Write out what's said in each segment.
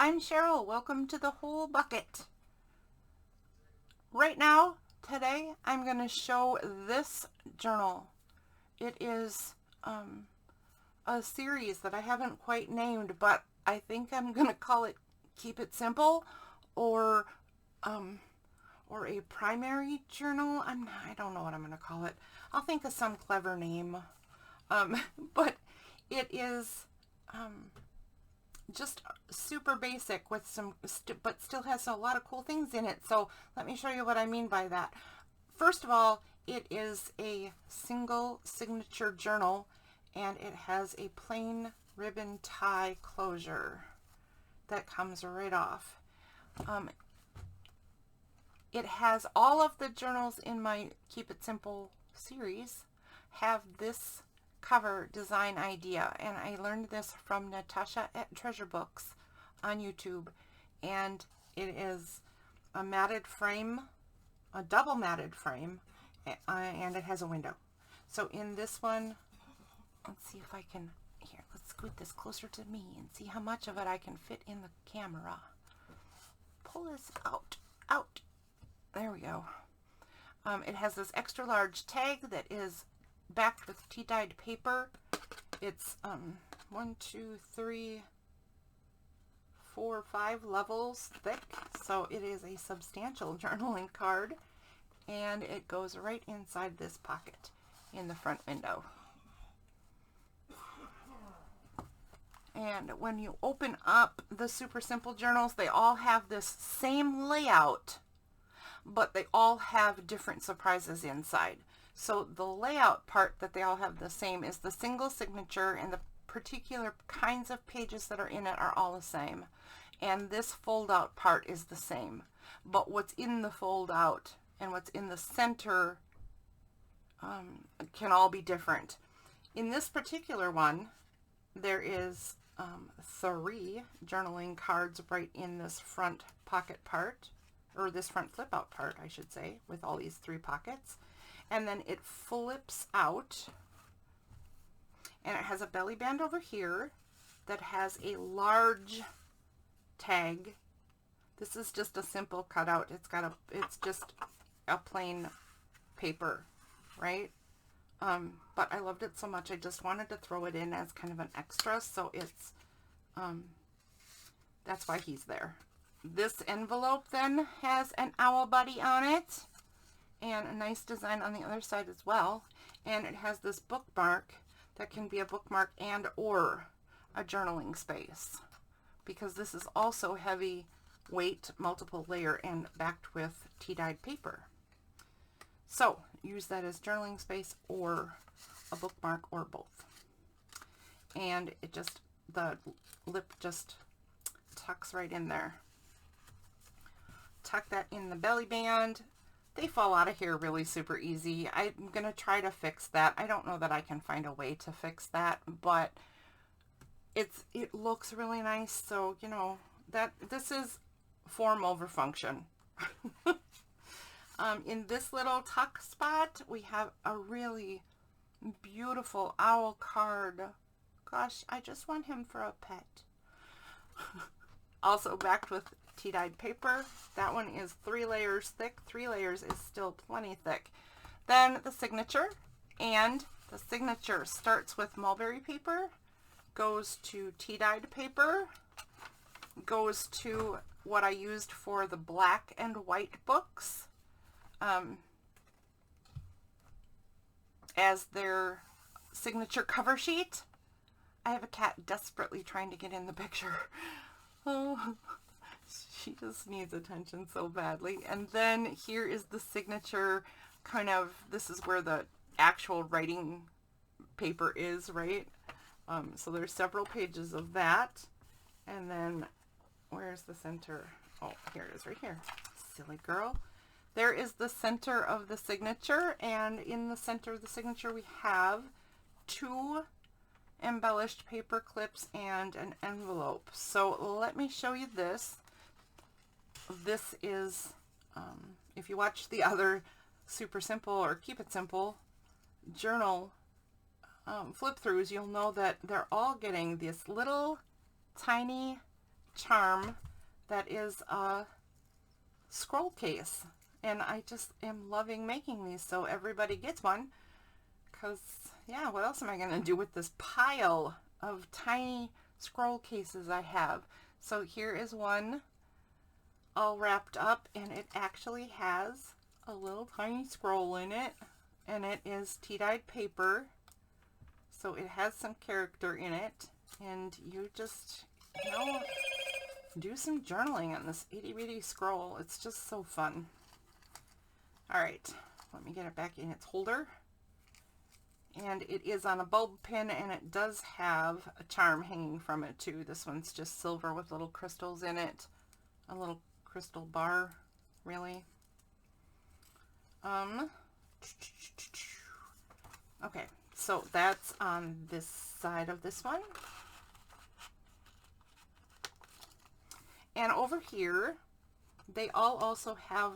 I'm Cheryl. Welcome to the Whole Bucket. Right now, today, I'm going to show this journal. It is a series that I haven't quite named, but I think I'm going to call it Keep It Simple or a primary journal. I don't know what I'm going to call it. I'll think of some clever name. But it is just super basic with some, but still has a lot of cool things in it. So let me show you what I mean by that. First of all, it is a single signature journal and it has a plain ribbon tie closure that comes right off. It has all of the journals in my Keep It Simple series have this cover design idea, and I learned this from Natasha at Treasure Books on YouTube, and it is a matted frame, a double matted frame, and it has a window. So in this one, let's see if I can, here, let's scoot this closer to me and see how much of it I can fit in the camera. Pull this out. There we go. It has this extra large tag that is backed with tea-dyed paper. It's 1, 2, 3, 4, 5 levels thick, so it is a substantial journaling card, and it goes right inside this pocket in the front window. And when you open up the Super Simple journals, they all have this same layout, but they all have different surprises inside. So the layout part that they all have the same is the single signature, and the particular kinds of pages that are in it are all the same. And this fold out part is the same. But what's in the fold out and what's in the center can all be different. In this particular one, there is 3 journaling cards right in this front pocket part, or this front flip out part, I should say, with all these 3 pockets. And then it flips out, and it has a belly band over here that has a large tag. This is just a simple cutout. It's just a plain paper, right? But I loved it so much, I just wanted to throw it in as kind of an extra. So it's, that's why he's there. This envelope then has an owl buddy on it, and a nice design on the other side as well. And it has this bookmark that can be a bookmark and or a journaling space, because this is also heavy weight, multiple layer, and backed with tea-dyed paper. So use that as journaling space or a bookmark or both. And it just, the lip just tucks right in there. Tuck that in the belly band. They fall out of here really super easy. I'm going to try to fix that. I don't know that I can find a way to fix that, but it looks really nice. So, you know, that this is form over function. In this little tuck spot, we have a really beautiful owl card. Gosh, I just want him for a pet. Also backed with tea-dyed paper. That one is 3 layers thick. 3 layers is still plenty thick. Then the signature, and the signature starts with mulberry paper, goes to tea-dyed paper, goes to what I used for the black and white books as their signature cover sheet. I have a cat desperately trying to get in the picture. Oh, she just needs attention so badly. And then here is the signature, kind of, this is where the actual writing paper is, right? So there's several pages of that. And then where's the center? Oh, here it is right here. Silly girl. There is the center of the signature, and in the center of the signature we have 2 embellished paper clips and an envelope. So let me show you this. This is, if you watch the other Super Simple or Keep It Simple journal flip throughs, you'll know that they're all getting this little tiny charm that is a scroll case. And I just am loving making these, so everybody gets one. Because, yeah, what else am I going to do with this pile of tiny scroll cases I have? So here is one all wrapped up, and it actually has a little tiny scroll in it, and it is tea-dyed paper, so it has some character in it, and you just, you know, do some journaling on this itty-bitty scroll. It's just so fun. All right, let me get it back in its holder. And it is on a bulb pin, and it does have a charm hanging from it too. This one's just silver with little crystals in it. A little crystal bar, really. Okay, so that's on this side of this one. And over here, they all also have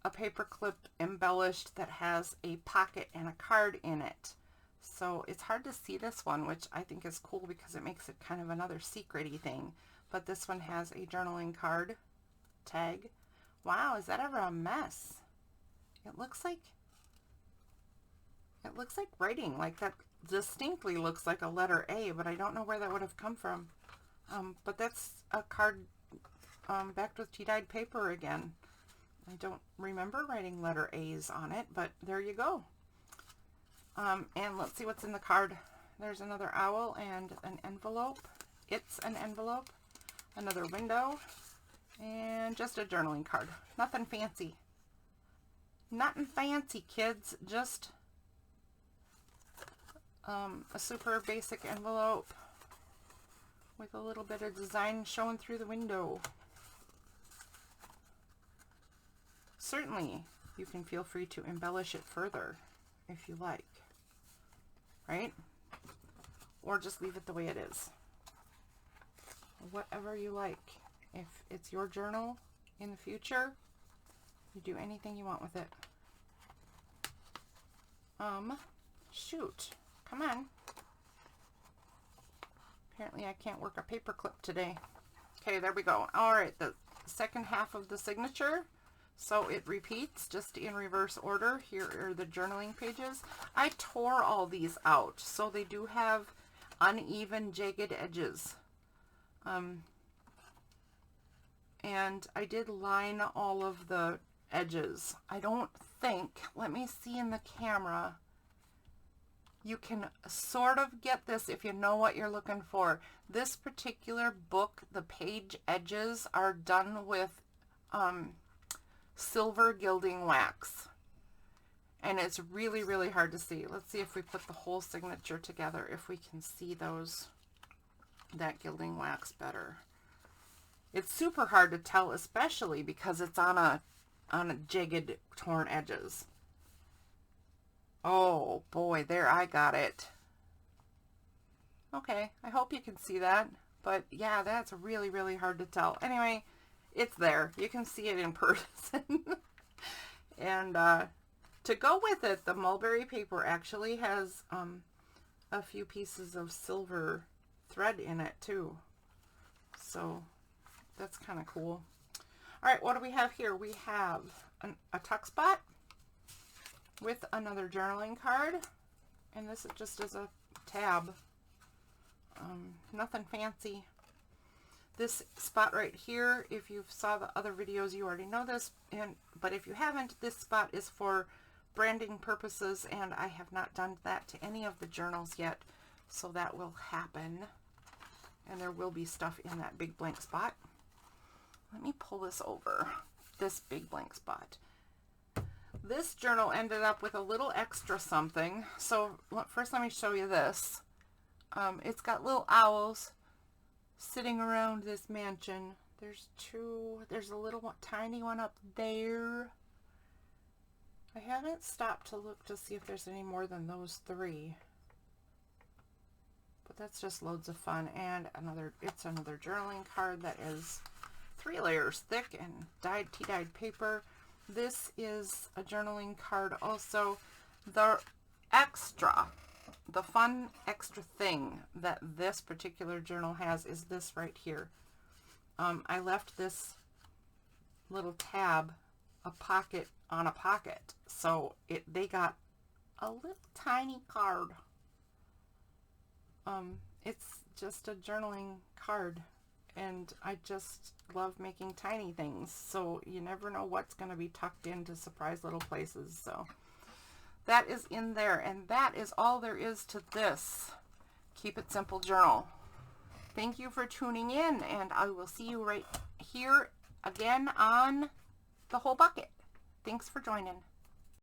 a paper clip embellished that has a pocket and a card in it. So it's hard to see this one, which I think is cool because it makes it kind of another secret-y thing. But this one has a journaling card tag. Wow, is that ever a mess? It looks like writing. Like, that distinctly looks like a letter A, but I don't know where that would have come from. But that's a card backed with tea-dyed paper again. I don't remember writing letter A's on it, but there you go. And let's see what's in the card. There's another owl and an envelope. It's an envelope. Another window. And just a journaling card. Nothing fancy. Nothing fancy, kids. Just a super basic envelope with a little bit of design showing through the window. Certainly, you can feel free to embellish it further if you like, right? Or just leave it the way it is. Whatever you like. If it's your journal in the future, you do anything you want with it. Shoot. Come on. Apparently I can't work a paper clip today. Okay, there we go. All right, the second half of the signature. So it repeats just in reverse order. Here are the journaling pages. I tore all these out, so they do have uneven, jagged edges. And I did line all of the edges. I don't think, let me see in the camera, you can sort of get this if you know what you're looking for. This particular book, the page edges are done with silver gilding wax, and it's really, really hard to see. Let's see if we put the whole signature together, if we can see that gilding wax better. It's super hard to tell, especially because it's on a jagged, torn edges. Oh boy, there, I got it. Okay, I hope you can see that, but yeah, that's really, really hard to tell. Anyway, it's there. You can see it in person. And to go with it, the mulberry paper actually has a few pieces of silver thread in it too. So that's kind of cool. All right, what do we have here? We have a tuck spot with another journaling card, and this is just as a tab. Nothing fancy. This spot right here, if you saw the other videos, you already know this, but if you haven't, this spot is for branding purposes, and I have not done that to any of the journals yet, so that will happen, and there will be stuff in that big blank spot. Let me pull this over, this big blank spot. This journal ended up with a little extra something. So first let me show you this. It's got little owls sitting around this mansion. There's two. There's a little one, tiny one up there. I haven't stopped to look to see if there's any more than those three. But that's just loads of fun. And it's another journaling card that is 3 layers thick and tea-dyed paper. This is a journaling card also. The extra the fun extra thing that this particular journal has is this right here. I left this little tab, a pocket on a pocket, so they got a little tiny card. It's just a journaling card, and I just love making tiny things, so you never know what's going to be tucked into surprise little places. So that is in there, and that is all there is to this Keep It Simple journal. Thank you for tuning in, and I will see you right here again on The Whole Bucket. Thanks for joining.